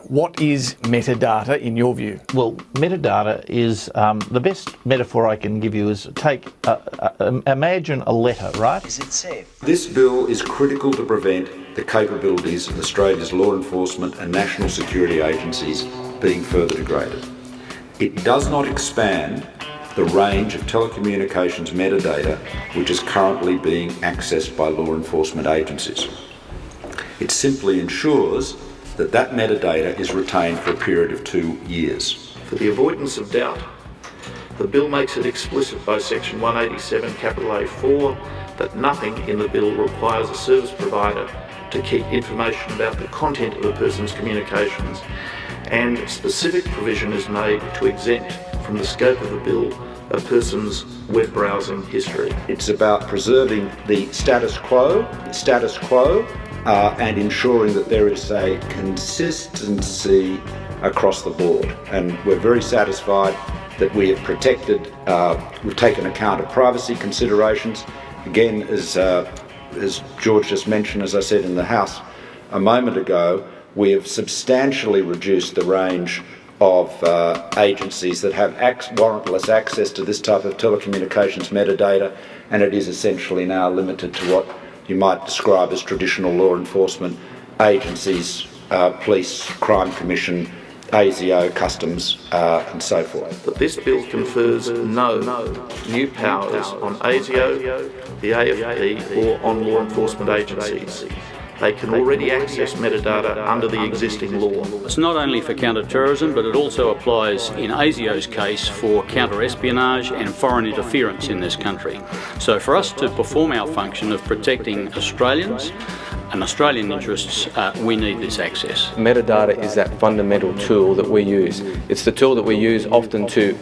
What is metadata in your view? Well, metadata is the best metaphor I can give you is imagine a letter, right? Is it safe? This bill is critical to prevent the capabilities of Australia's law enforcement and national security agencies being further degraded. It does not expand the range of telecommunications metadata which is currently being accessed by law enforcement agencies. It simply ensures that that metadata is retained for a period of 2 years. For the avoidance of doubt, the bill makes it explicit by section 187 A4 that nothing in the bill requires a service provider to keep information about the content of a person's communications, and specific provision is made to exempt from the scope of the bill a person's web browsing history. It's about preserving the status quo, and ensuring that there is a consistency across the board. And we're very satisfied that we have protected, we've taken account of privacy considerations. Again, as George just mentioned, as I said in the House a moment ago, we have substantially reduced the range of agencies that have warrantless access to this type of telecommunications metadata, and it is essentially now limited to what you might describe as traditional law enforcement agencies, police, crime commission, ASIO, customs, and so forth. But this bill confers no new powers on ASIO, the AFP, or on law enforcement agencies. They can already access metadata under the existing law. It's not only for counter-terrorism, but it also applies in ASIO's case for counter-espionage and foreign interference in this country. So for us to perform our function of protecting Australians and Australian interests, we need this access. Metadata is that fundamental tool that we use. It's the tool that we use often to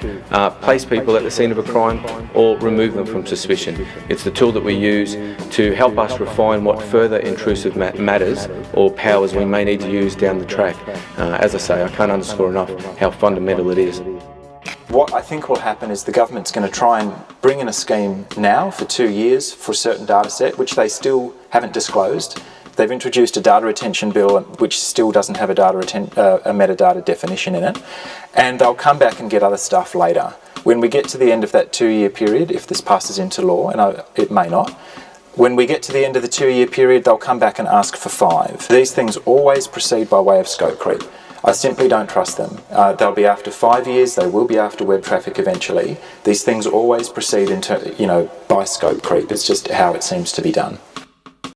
place people at the scene of a crime or remove them from suspicion. It's the tool that we use to help us refine what further intrusive matters or powers we may need to use down the track. As I say, I can't underscore enough how fundamental it is. What I think will happen is the government's going to try and bring in a scheme now for 2 years for a certain data set, which they still haven't disclosed. They've introduced a data retention bill which still doesn't have a metadata definition in it, and they'll come back and get other stuff later. When we get to the end of that 2-year period, if this passes into law, and it may not, when we get to the end of the 2-year period, they'll come back and ask for 5. These things always proceed by way of scope creep. I simply don't trust them. They'll be after 5 years, they will be after web traffic eventually. These things always proceed by scope creep. It's just how it seems to be done.